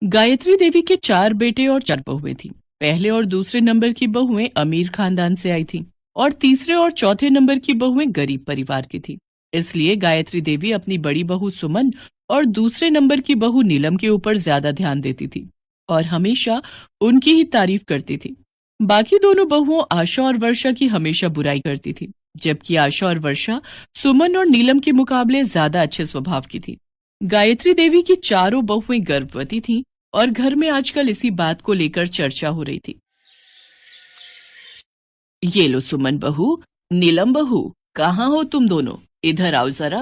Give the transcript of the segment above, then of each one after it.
गायत्री देवी के 4 बेटे और 4 बहुएं थीं। पहले और दूसरे नंबर की बहुएं अमीर खानदान से आई थीं और तीसरे और चौथे नंबर की बहुएं गरीब परिवार की थीं। इसलिए गायत्री देवी अपनी बड़ी बहू सुमन और दूसरे नंबर की बहू नीलम के ऊपर ज्यादा ध्यान देती थी और हमेशा उनकी ही तारीफ करती थी। बाकी दोनों बहुओं आशा और वर्षा की हमेशा बुराई करती थी, जबकि आशा और वर्षा सुमन और नीलम के मुकाबले ज्यादा अच्छे स्वभाव की थी। गायत्री देवी की चारों बहुएं गर्भवती थीं और घर में आजकल इसी बात को लेकर चर्चा हो रही थी। ये लो सुमन बहू, नीलम बहू, कहाँ हो तुम दोनों? इधर आओ जरा।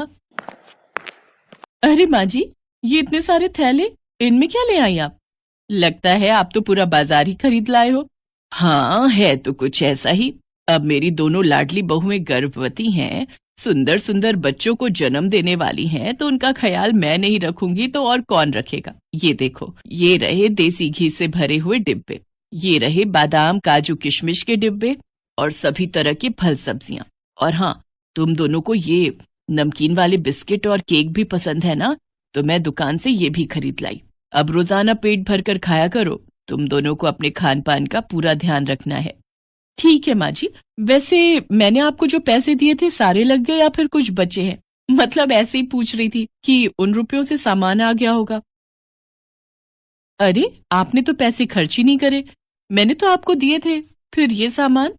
अरे माँ जी, ये इतने सारे थैले, इनमें क्या ले आई आप? लगता है आप तो पूरा बाजार ही खरीद लाए हो। हाँ, है तो कुछ ऐसा ही। अब मेरी दोनों लाडली बहुएं गर्भवती हैं, सुंदर सुंदर बच्चों को जन्म देने वाली हैं, तो उनका ख्याल मैं नहीं रखूंगी तो और कौन रखेगा। ये देखो, ये रहे देसी घी से भरे हुए डिब्बे, ये रहे बादाम काजू किशमिश के डिब्बे और सभी तरह के फल सब्जियां। और हाँ, तुम दोनों को ये नमकीन वाले बिस्किट और केक भी पसंद है ना, तो मैं दुकान से ये भी खरीद लाई। अब रोजाना पेट भरकर खाया करो। तुम दोनों को अपने खान पान का पूरा ध्यान रखना है। ठीक है माँ जी। वैसे मैंने आपको जो पैसे दिए थे सारे लग गए या फिर कुछ बचे हैं? मतलब ऐसे ही पूछ रही थी कि उन रुपयों से सामान आ गया होगा। अरे, आपने तो पैसे खर्च ही नहीं करे। मैंने तो आपको दिए थे, फिर ये सामान?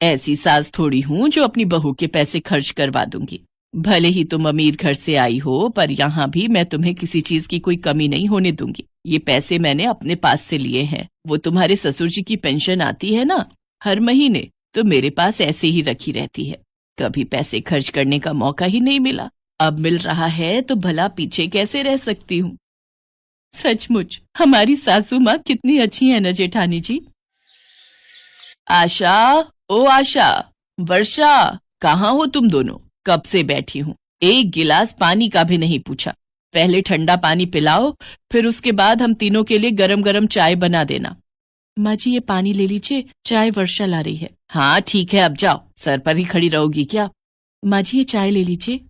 ऐसी सास थोड़ी हूं जो अपनी बहू के पैसे खर्च करवा दूंगी। भले ही तुम अमीर घर से आई हो, पर यहाँ भी मैं तुम्हें किसी चीज की कोई कमी नहीं होने दूंगी। ये पैसे मैंने अपने पास से लिए हैं। वो तुम्हारे ससुर जी की पेंशन आती है ना हर महीने, तो मेरे पास ऐसे ही रखी रहती है। कभी पैसे खर्च करने का मौका ही नहीं मिला, अब मिल रहा है तो भला पीछे कैसे रह सकती हूँ। सचमुच हमारी सासू माँ कितनी अच्छी है ना जेठानी जी। आशा, ओ आशा, वर्षा, कहाँ हो तुम दोनों? कब से बैठी हूँ, एक गिलास पानी का भी नहीं पूछा। पहले ठंडा पानी पिलाओ, फिर उसके बाद हम तीनों के लिए गरम गरम चाय बना देना। माँ जी, ये पानी ले लीजिए, चाय वर्षा ला रही है। हाँ ठीक है, अब जाओ, सर पर ही खड़ी रहोगी क्या? माँ जी, ये चाय ले लीजिए।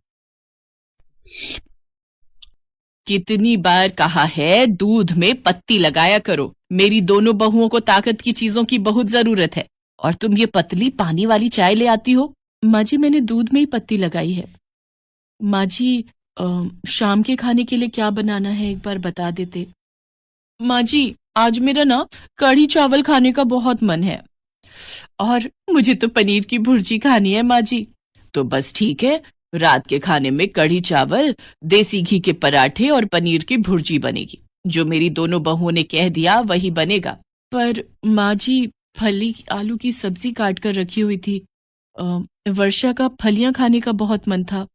कितनी बार कहा है दूध में पत्ती लगाया करो। मेरी दोनों बहुओं को ताकत की चीजों की बहुत जरूरत है, और तुम ये पतली पानी वाली चाय ले आती हो। माँ जी, मैंने दूध में ही पत्ती लगाई है। माँ जी, शाम के खाने के लिए क्या बनाना है एक बार बता देते। माँ जी, आज मेरा ना कढ़ी चावल खाने का बहुत मन है, और मुझे तो पनीर की भुर्जी खानी है माँ जी। तो बस ठीक है, रात के खाने में कढ़ी चावल, देसी घी के पराठे और पनीर की भुर्जी बनेगी। जो मेरी दोनों बहुओं ने कह दिया वही बनेगा। पर माँ जी, फली आलू की सब्जी काट कर रखी हुई थी। वर्षा का फलियां खाने का बहुत मन था।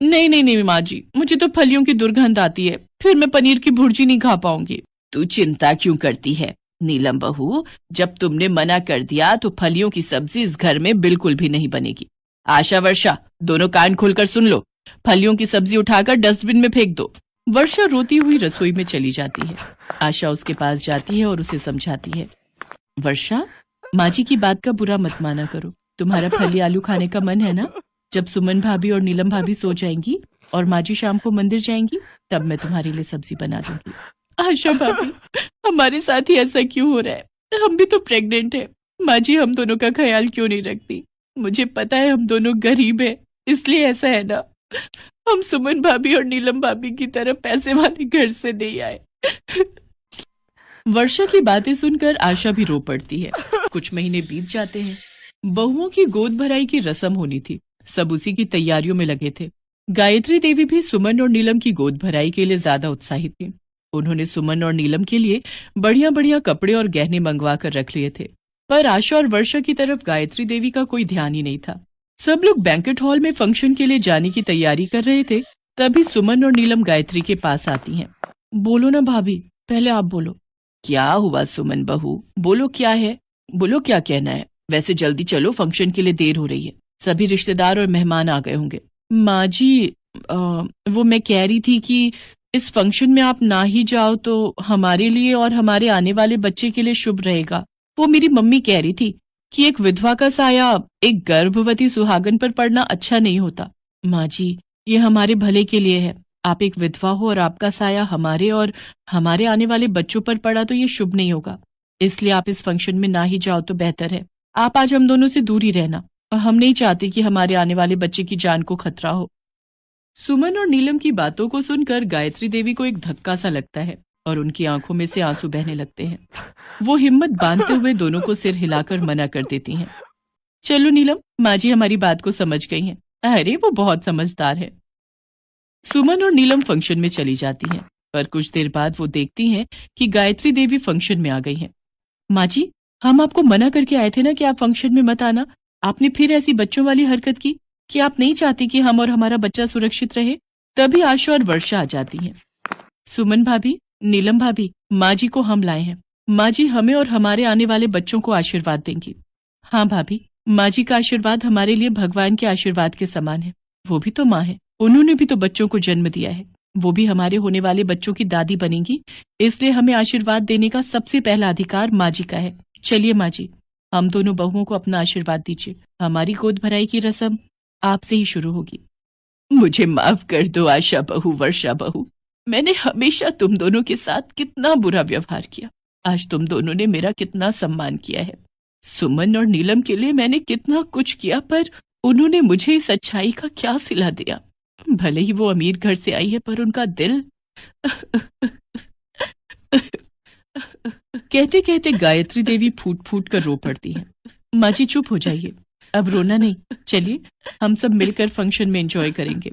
नहीं नहीं नहीं माँ जी, मुझे तो फलियों की दुर्गंध आती है, फिर मैं पनीर की भुर्जी नहीं खा पाऊंगी। तू चिंता क्यों करती है नीलम बहू, जब तुमने मना कर दिया तो फलियों की सब्जी इस घर में बिल्कुल भी नहीं बनेगी। आशा वर्षा, दोनों कान खोलकर सुन लो, फलियों की सब्जी उठाकर डस्टबिन में फेंक दो। वर्षा रोती हुई रसोई में चली जाती है। आशा उसके पास जाती है और उसे समझाती है। वर्षा, माँ जी की बात का बुरा मत माना करो। तुम्हारा फली आलू खाने का मन है ना? जब सुमन भाभी और नीलम भाभी सो जाएंगी और माँ जी शाम को मंदिर जाएंगी, तब मैं तुम्हारे लिए सब्जी बना दूंगी। आशा भाभी, हमारे साथ ही ऐसा क्यों हो रहा है? हम भी तो प्रेग्नेंट है। माँ जी हम दोनों का ख्याल क्यों नहीं रखती? मुझे पता है हम दोनों गरीब है, इसलिए ऐसा है ना। हम सुमन भाभी और नीलम भाभी की तरह पैसे वाले घर से नहीं आए। वर्षा की बातें सुनकर आशा भी रो पड़ती है। कुछ महीने बीत जाते हैं। बहुओं की गोद भराई की रस्म होनी थी, सब उसी की तैयारियों में लगे थे। गायत्री देवी भी सुमन और नीलम की गोद भराई के लिए ज्यादा उत्साहित थी। उन्होंने सुमन और नीलम के लिए बढ़िया बढ़िया कपड़े और गहने मंगवा कर रख लिए थे, पर आशा और वर्षा की तरफ गायत्री देवी का कोई ध्यान ही नहीं था। सब लोग बैंकेट हॉल में फंक्शन के लिए जाने की तैयारी कर रहे थे, तभी सुमन और नीलम गायत्री के पास आती हैं। बोलो ना भाभी, पहले आप बोलो। क्या हुआ सुमन बहू, बोलो क्या है, बोलो क्या कहना है। वैसे जल्दी चलो, फंक्शन के लिए देर हो रही है, सभी रिश्तेदार और मेहमान आ गए होंगे। माँ जी, वो मैं कह रही थी कि इस फंक्शन में आप ना ही जाओ तो हमारे लिए और हमारे आने वाले बच्चे के लिए शुभ रहेगा। वो मेरी मम्मी कह रही थी कि एक विधवा का साया एक गर्भवती सुहागन पर पड़ना अच्छा नहीं होता। माँ जी, ये हमारे भले के लिए है, आप एक विधवा हो और आपका साया हमारे और हमारे आने वाले बच्चों पर पड़ा तो ये शुभ नहीं होगा। इसलिए आप इस फंक्शन में ना ही जाओ तो बेहतर है। आप आज हम दोनों से दूर ही रहना, और हम नहीं चाहते कि हमारे आने वाले बच्चे की जान को खतरा हो। सुमन और नीलम की बातों को सुनकर गायत्री देवी को एक धक्का सा लगता है और उनकी आंखों में से आंसू बहने लगते हैं। वो हिम्मत बांधते हुए दोनों को सिर हिलाकर मना कर देती हैं। चलो नीलम, माँ जी हमारी बात को समझ गई हैं। अरे वो बहुत समझदार है। सुमन और नीलम फंक्शन में चली जाती हैं, पर कुछ देर बाद वो देखती हैं कि गायत्री देवी फंक्शन में आ गई हैं। माँ जी, हम आपको मना करके आए थे ना कि आप फंक्शन में मत आना। आपने फिर ऐसी बच्चों वाली हरकत की कि आप नहीं चाहती कि हम और हमारा बच्चा सुरक्षित रहे। तभी आशा और वर्षा आ जाती हैं। सुमन भाभी, नीलम भाभी, माँ जी को हम लाए हैं। माँ जी हमें और हमारे आने वाले बच्चों को आशीर्वाद देंगी। हाँ भाभी, माँ जी का आशीर्वाद हमारे लिए भगवान के आशीर्वाद के समान है। वो भी तो माँ है, उन्होंने भी तो बच्चों को जन्म दिया है। वो भी हमारे होने वाले बच्चों की दादी बनेंगी, इसलिए हमें आशीर्वाद देने का सबसे पहला अधिकार माँ जी का है। चलिए माँ जी, हम दोनों बहुओं को अपना आशीर्वाद दीजिए। हमारी गोद भराई की रस्म आपसे ही शुरू होगी। मुझे माफ कर दो आशा बहू, वर्षा बहू। मैंने हमेशा तुम दोनों के साथ कितना बुरा व्यवहार किया। आज तुम दोनों ने मेरा कितना सम्मान किया है। सुमन और नीलम के लिए मैंने कितना कुछ किया, पर उन्होंने मुझे इस अच्छाई का क्या सिला दिया। भले ही वो अमीर घर से आई है, पर उनका दिल कहते कहते गायत्री देवी फूट फूट कर रो पड़ती है। माँ जी चुप हो जाइए, अब रोना नहीं। चलिए हम सब मिलकर फंक्शन में एंजॉय करेंगे।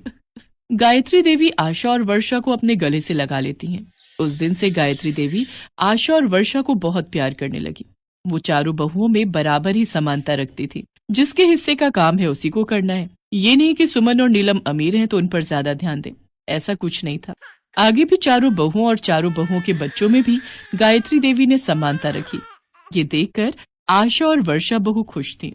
गायत्री देवी आशा और वर्षा को अपने गले से लगा लेती हैं। उस दिन से गायत्री देवी आशा और वर्षा को बहुत प्यार करने लगी। वो चारों बहुओं में बराबर ही समानता रखती थी। जिसके हिस्से का काम है उसी को करना है। ये नहीं कि सुमन और नीलम अमीर हैं तो उन पर ज्यादा ध्यान दें, ऐसा कुछ नहीं था। आगे भी चारों बहुओं और चारों बहुओं के बच्चों में भी गायत्री देवी ने समानता रखी। ये देखकर आशा और वर्षा बहु खुश थी।